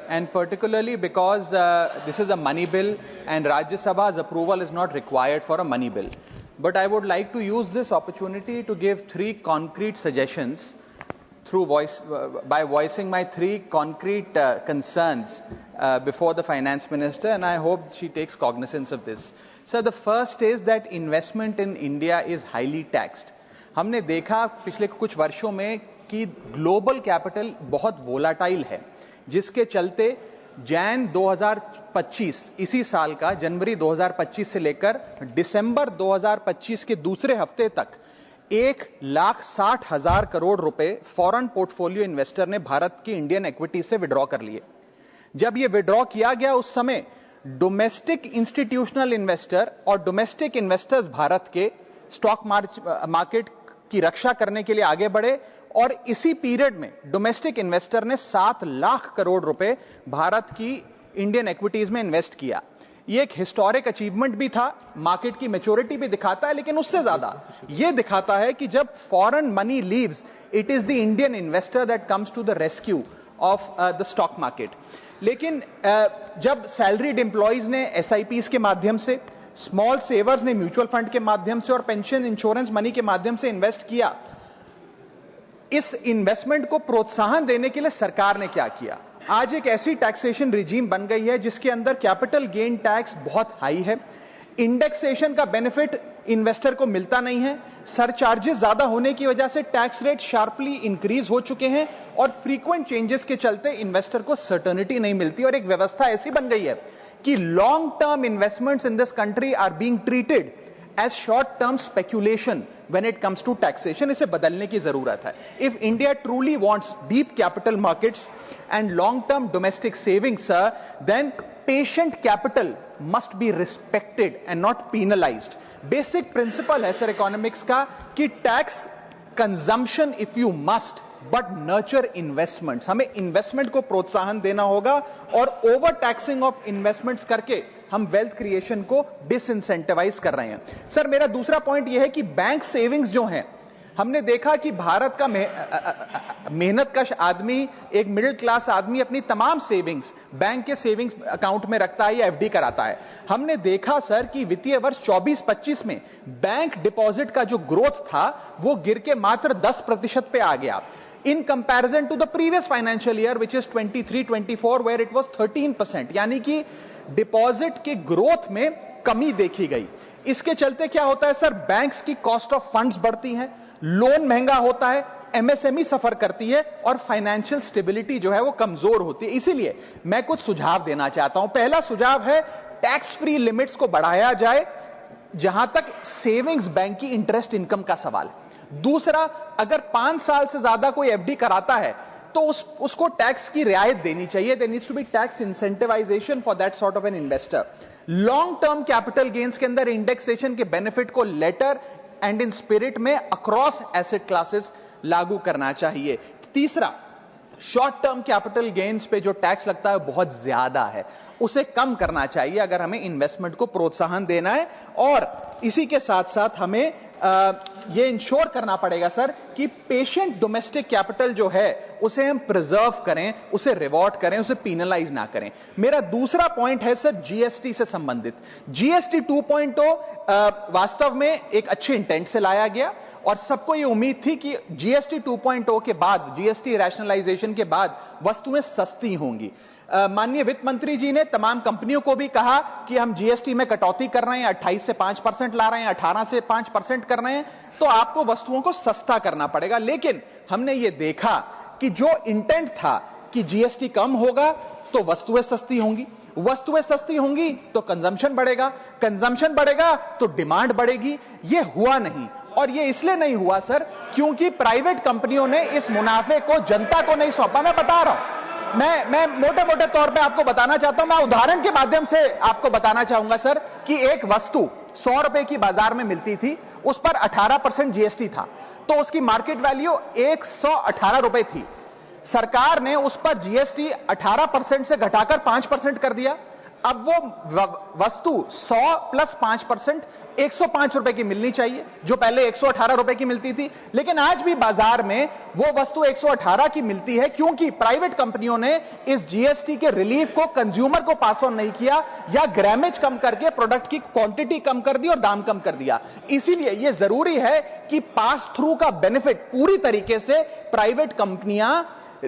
and particularly because this is a money bill and Rajya Sabha's approval is not required for a money bill. But I would like to use this opportunity to give three concrete suggestions by voicing my three concrete concerns before the finance minister, and I hope she takes cognizance of this. So the first is that investment in India is highly taxed. हमने देखा पिछले कुछ वर्षों में कि global capital बहुत volatile है, जिसके चलते जैन 2025 इसी साल का जनवरी 2025 से लेकर दिसंबर 2025 के दूसरे हफ्ते तक 1,60,000 करोड़ रुपए फॉरेन पोर्टफोलियो इन्वेस्टर ने भारत की इंडियन इक्विटी से विड्रॉ कर लिए। जब ये विड्रॉ किया गया उस समय डोमेस्टिक इंस्टीट्यूशनल इन्वेस्टर और डोमेस्टिक इन्वेस्टर्स भारत के स्टॉक मार्केट की रक्षा करने के लिए आगे बढ़े और इसी पीरियड में डोमेस्टिक इन्वेस्टर ने 7 लाख करोड़ रुपए भारत की इंडियन इक्विटीज में इन्वेस्ट किया। ये एक हिस्टोरिक अचीवमेंट भी था, मार्केट की मैच्योरिटी भी दिखाता है, लेकिन उससे ज्यादा ये दिखाता है कि जब foreign money leaves, it is the Indian investor that comes to the rescue of the stock market. लेकिन जब सैलरीड एम्प्लॉइज ने एसआईपीज के माध्यम से, स्मॉल सेवर्स ने म्यूचुअल फंड के माध्यम से और पेंशन इंश्योरेंस मनी के माध्यम से इन्वेस्ट किया, इस इन्वेस्टमेंट को प्रोत्साहन देने के लिए सरकार ने क्या किया? आज एक ऐसी टैक्सेशन रिजीम बन गई है जिसके अंदर कैपिटल गेन टैक्स बहुत हाई है, इंडेक्सेशन का बेनिफिट इन्वेस्टर को मिलता नहीं है, सरचार्जेस ज्यादा होने की वजह से टैक्स रेट शार्पली इंक्रीज हो चुके हैं और फ्रीक्वेंट चेंजेस के चलते इन्वेस्टर को सर्टेनिटी नहीं मिलती और एक व्यवस्था ऐसी बन गई है कि long term investments in this country are being treated as short term speculation when it comes to taxation. इसे बदलने की जरूरत है। If India truly wants deep capital markets and long-term domestic savings, sir, then patient capital must be respected and not penalized. Basic principle है sir economics का कि tax consumption if you must, but nurture investments. हमें investment को प्रोत्साहन देना होगा और over taxing of investments करके हम वेल्थ क्रिएशन को डिसइंसेंटिवाइज कर रहे हैं। सर मेरा दूसरा पॉइंट यह है कि बैंक सेविंग्स जो हैं, हमने देखा कि भारत का मेहनतकश आदमी, एक मिडिल क्लास आदमी अपनी तमाम सेविंग्स बैंक के सेविंग्स अकाउंट में रखता है या एफडी कराता है। हमने देखा सर कि वित्तीय वर्ष 24-25 में बैंक डिपॉजिट का जो ग्रोथ था वो गिर के मात्र 10% पे आ गया in comparison to the previous financial year which is 23-24 where it was 13%, यानी कि डिपॉजिट के ग्रोथ में कमी देखी गई। इसके चलते क्या होता है सर, बैंक्स की कॉस्ट ऑफ फंड्स बढ़ती है, लोन महंगा होता है, एमएसएमई सफर करती है और फाइनेंशियल स्टेबिलिटी जो है वो कमजोर होती है। इसीलिए मैं कुछ सुझाव देना चाहता हूं। पहला सुझाव है टैक्स फ्री लिमिट्स को बढ़ाया जाए जहां तक सेविंग्स बैंक की इंटरेस्ट इनकम का सवाल है। दूसरा, अगर 5 साल से ज्यादा कोई एफडी कराता है तो उसको टैक्स की रियायत देनी चाहिए। There needs to be tax incentivisation for that sort of an investor. Long term capital gains के अंदर इंडेक्सेशन के बेनिफिट को लेटर एंड इन स्पिरिट में अक्रॉस एसेट क्लासेस लागू करना चाहिए। तीसरा, शॉर्ट टर्म कैपिटल गेन्स पे जो टैक्स लगता है बहुत ज्यादा है, उसे कम करना चाहिए अगर हमें इन्वेस्टमेंट को प्रोत्साहन देना है। और इसी के साथ साथ हमें ये इंश्योर करना पड़ेगा सर कि पेशेंट डोमेस्टिक कैपिटल जो है उसे हम प्रिजर्व करें, उसे रिवॉर्ड करें, उसे पीनलाइज ना करें। मेरा दूसरा पॉइंट है सर जीएसटी से संबंधित। जीएसटी 2.0 वास्तव में एक अच्छे इंटेंट से लाया गया और सबको ये उम्मीद थी कि जीएसटी 2.0 के बाद, जीएसटी रैशनलाइजेशन के बाद वस्तुएं सस्ती होंगी। माननीय वित्त मंत्री जी ने तमाम कंपनियों को भी कहा कि हम जीएसटी में कटौती कर रहे हैं, 28 से 5% ला रहे हैं, 18 से 5% कर रहे हैं, तो आपको वस्तुओं को सस्ता करना पड़ेगा। लेकिन हमने ये देखा कि जो इंटेंट था कि जीएसटी कम होगा तो वस्तुएं सस्ती होंगी, वस्तुएं सस्ती होंगी तो कंजम्पशन बढ़ेगा, कंजम्पशन बढ़ेगा तो डिमांड बढ़ेगी। ये हुआ नहीं, और ये इसलिए नहीं हुआ सर क्योंकि प्राइवेट कंपनियों ने इस मुनाफे को जनता को नहीं सौंपा। मैं बता रहा हूं, मैं मोटे मोटे तौर पे आपको बताना चाहता हूं, मैं उदाहरण के माध्यम से आपको बताना चाहूंगा सर कि एक वस्तु 100 रुपए की बाजार में मिलती थी, उस पर 18% जीएसटी था, तो उसकी मार्केट वैल्यू 118 रुपए थी। सरकार ने उस पर जीएसटी 18% से घटाकर 5% कर दिया। अब वो वस्तु 100 प्लस 5% 105 रुपए की मिलनी चाहिए, जो पहले 118 रुपए की मिलती थी। लेकिन आज भी बाजार में वो वस्तु 118 की मिलती है क्योंकि प्राइवेट कंपनियों ने इस जीएसटी के रिलीफ को कंज्यूमर को पास ऑन नहीं किया, या ग्रामेज कम करके प्रोडक्ट की क्वांटिटी कम कर दी और दाम कम कर दिया। इसीलिए यह जरूरी है कि पास थ्रू का बेनिफिट पूरी तरीके से प्राइवेट कंपनियां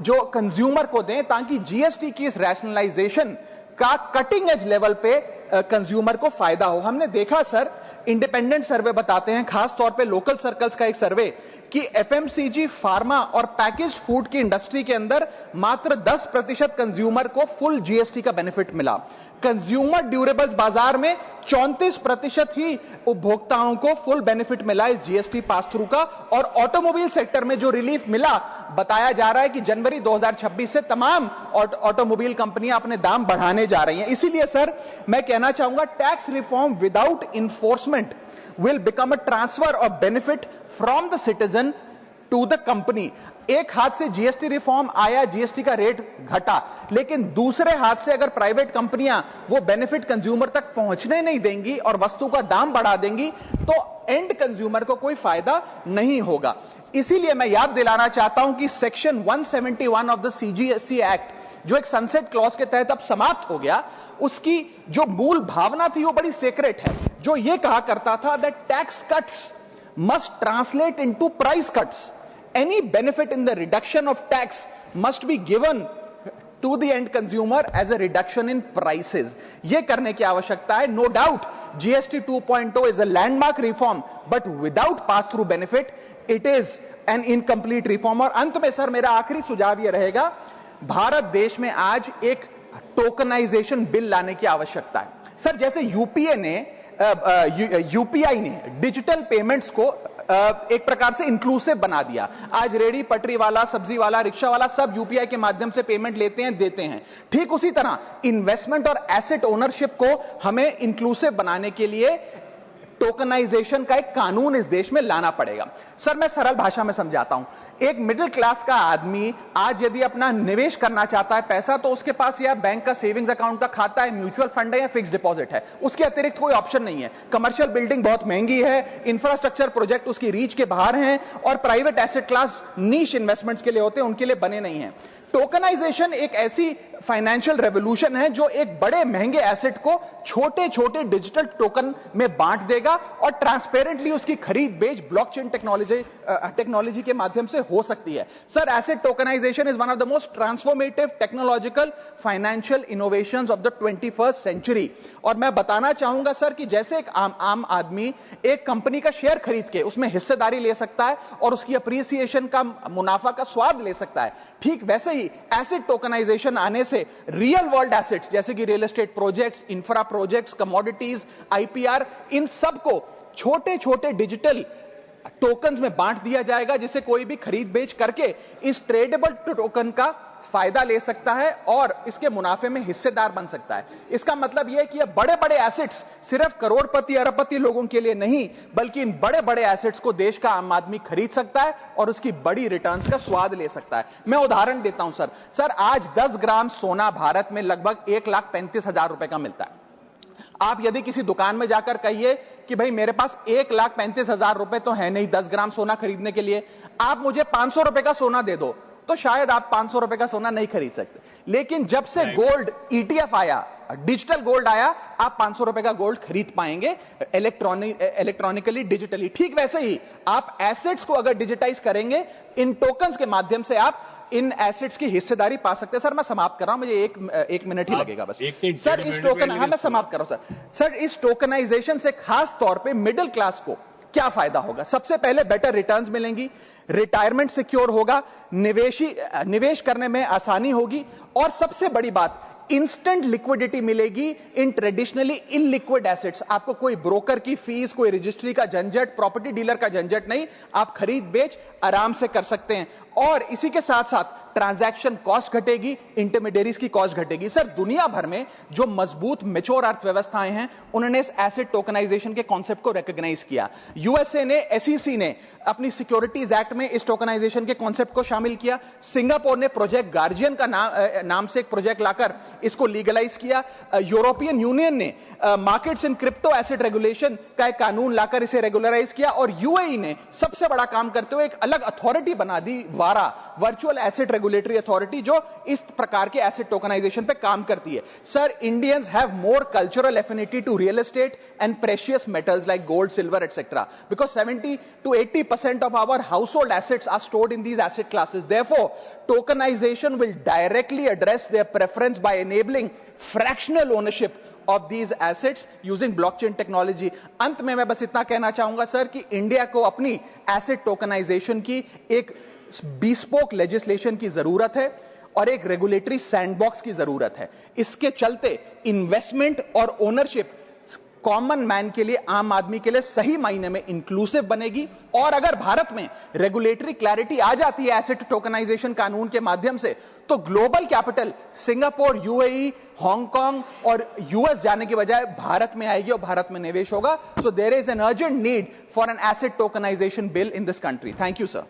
जो कंज्यूमर को दें, ताकि जीएसटी की इस रैशनलाइजेशन का कटिंग एज लेवल पे कंज्यूमर को फायदा हो। हमने देखा सर, इंडिपेंडेंट सर्वे बताते हैं, खास तौर पे लोकल सर्कल्स का एक सर्वे, कि एफएमसीजी, फार्मा और पैकेज फूड की इंडस्ट्री के अंदर मात्र 10% कंज्यूमर को फुल जीएसटी का बेनिफिट मिला। कंज्यूमर ड्यूरेबल्स बाजार में 34% ही उपभोक्ताओं को फुल बेनिफिट मिला इस जीएसटी पास थ्रू का। और ऑटोमोबाइल सेक्टर में जो रिलीफ मिला, बताया जा रहा है कि जनवरी 2026 से तमाम ऑटोमोबाइल कंपनियां अपने दाम बढ़ाने जा रही हैं। इसीलिए सर मैं कहना चाहूंगा, tax reform without enforcement will become a transfer of benefit from the citizen to the company। एक हाथ से जीएसटी रिफॉर्म आया, जीएसटी का रेट घटा, लेकिन दूसरे हाथ से अगर प्राइवेट कंपनियां वो बेनिफिट कंज्यूमर तक पहुंचने नहीं देंगी और वस्तु का दाम बढ़ा देंगी, तो एंड कंज्यूमर को कोई फायदा नहीं होगा। इसीलिए मैं याद दिलाना चाहता हूं कि section 171 of the CGST act, जो एक सनसेट क्लॉज के तहत अब समाप्त हो गया, उसकी जो मूल भावना थी वो बड़ी सीक्रेट है, जो ये कहा करता था that tax cuts must translate into price cuts. Any benefit in the reduction of tax must be given to the end consumer as a reduction in prices. ये करने की आवश्यकता है। No doubt GST 2.0 is a landmark reform, but without pass through benefit it is an incomplete reform. और अंत में sir मेरा आखिरी सुझाव यह रहेगा, भारत देश में आज एक टोकनाइजेशन बिल लाने की आवश्यकता है। सर जैसे यूपीआई ने डिजिटल पेमेंट्स को एक प्रकार से इंक्लूसिव बना दिया। आज रेडी पटरी वाला, सब्जी वाला, रिक्शा वाला सब यूपीआई के माध्यम से पेमेंट लेते हैं, देते हैं। ठीक उसी तरह इन्वेस्टमेंट और एसेट ओनरशिप को हमें इंक्लूसिव बनाने के लिए टोकनाइजेशन का एक कानून इस देश में लाना पड़ेगा। सर मैं सरल भाषा में समझाता हूं, एक मिडिल क्लास का आदमी आज यदि अपना निवेश करना चाहता है पैसा, तो उसके पास या बैंक का सेविंग्स अकाउंट का खाता है, म्यूचुअल फंड है या फिक्स डिपॉजिट है, उसके अतिरिक्त कोई ऑप्शन नहीं है। कमर्शियल बिल्डिंग बहुत महंगी है, इंफ्रास्ट्रक्चर प्रोजेक्ट उसकी रीच के बाहर हैं, और प्राइवेट एसेट क्लास नीश इन्वेस्टमेंट्स के लिए होते हैं, उनके लिए बने नहीं है। टोकनाइजेशन एक ऐसी फाइनेंशियल रेवोल्यूशन है जो एक बड़े महंगे एसेट को छोटे छोटे डिजिटल टोकन में बांट देगा और ट्रांसपेरेंटली उसकी खरीद बेच ब्लॉकचेन टेक्नोलॉजी के माध्यम से हो सकती है। Sir asset tokenisation is one of the most transformative technological financial innovations of the 21st century. और मैं बताना चाहूंगा सर कि जैसे एक आम आदमी एक कंपनी का शेयर खरीद के उसमें हिस्सेदारी ले सकता है और उसकी अप्रिसिएशन का, मुनाफा का स्वाद ले सकता है, ठीक वैसे ही एसेट टोकनाइजेशन आने से रियल वर्ल्ड एसेट्स जैसे कि real estate projects, infra projects, commodities, IPR, इन सब को छोटे छोटे डिजिटल टोकन्स में बांट दिया जाएगा, जिसे कोई भी खरीद बेच करके इस ट्रेडेबल टोकन का फायदा ले सकता है और इसके मुनाफे में हिस्सेदार बन सकता है। इसका मतलब यह है कि ये बड़े बड़े एसेट्स सिर्फ करोड़पति अरबपति लोगों के लिए नहीं, बल्कि इन बड़े बड़े एसेट्स को देश का आम आदमी खरीद सकता है और उसकी बड़ी रिटर्न्स का स्वाद ले सकता है। मैं उदाहरण देता हूं सर आज 10 ग्राम सोना भारत में लगभग 1,35,000 रुपए का मिलता है। आप यदि किसी दुकान में जाकर कहिए कि भाई मेरे पास 1,35,000 रुपए तो है नहीं 10 ग्राम सोना खरीदने के लिए, आप मुझे 500 रुपए का सोना दे दो, तो शायद आप 500 रुपए का सोना नहीं खरीद सकते। लेकिन जब से गोल्ड ईटीएफ आया, डिजिटल गोल्ड आया, आप 500 रुपए का गोल्ड खरीद पाएंगे इलेक्ट्रॉनिकली, डिजिटली। ठीक वैसे ही आप एसेट्स को अगर डिजिटाइज करेंगे, इन टोकन्स के माध्यम से आप इन एसेट्स की हिस्सेदारी पा सकते हैं। सर मैं समाप्त कर रहा हूं, मुझे एक मिनट ही लगेगा बस। सर इस टोकन, हाँ मैं समाप्त कर रहा हूं सर इस टोकनाइजेशन से खास तौर पे मिडिल क्लास को क्या फायदा होगा? सबसे पहले बेटर रिटर्न्स मिलेंगी, रिटायरमेंट सिक्योर होगा, निवेश करने में आसानी होगी, और सबसे बड़ी बात इंस्टेंट लिक्विडिटी मिलेगी इन ट्रेडिशनली इनलिक्विड एसेट्स। आपको कोई ब्रोकर की फीस, कोई रजिस्ट्री का झंझट, प्रॉपर्टी डीलर का झंझट नहीं, आप खरीद बेच आराम से कर सकते हैं। और इसी के साथ साथ ट्रांजैक्शन कॉस्ट घटेगी, इंटरमीडियरीज की कॉस्ट घटेगी। सर, दुनिया भर में जो मजबूत मैच्योर अर्थव्यवस्थाएं हैं उन्होंने इस एसेट टोकनाइजेशन के कॉन्सेप्ट को रिकॉग्नाइज किया। यूएसए ने, एसईसी ने अपनी सिक्योरिटीज एक्ट में इस टोकनाइजेशन के कॉन्सेप्ट को शामिल किया। सिंगापुर ने प्रोजेक्ट गार्जियन का नाम से एक प्रोजेक्ट लाकर इसको लीगलाइज किया। यूरोपियन यूनियन ने markets in crypto asset regulation का एक कानून लाकर इसे रेगुलराइज किया। और यूएई ने सबसे बड़ा काम करते हुए एक अलग अथॉरिटी बना दी, वारा, वर्चुअल एसेट रेगुलेटरी अथॉरिटी, जो इस प्रकार के एसेट टोकनाइजेशन पे काम करती है। Sir, Indians have more cultural affinity to real estate and precious metals like gold, silver etcetera, because 70 to 80% of our household assets are stored in these asset classes. Therefore, tokenization will directly address their preference by enabling fractional ownership of these assets using blockchain technology. अंत में मैं बस इतना कहना चाहूंगा sir कि India को अपनी एसेट टोकनाइजेशन की एक bespoke legislation की जरूरत है और एक रेगुलेटरी सैंडबॉक्स की जरूरत है। इसके चलते इन्वेस्टमेंट और ओनरशिप कॉमन मैन के लिए, आम आदमी के लिए सही मायने में इंक्लूसिव बनेगी। और अगर भारत में रेगुलेटरी क्लैरिटी आ जाती है एसेट टोकनाइजेशन कानून के माध्यम से, तो global capital Singapore, UAE, Hong Kong और यूएस जाने के बजाय भारत में आएगी और भारत में निवेश होगा। So there is an urgent need for an asset tokenisation bill in this country. Thank you sir.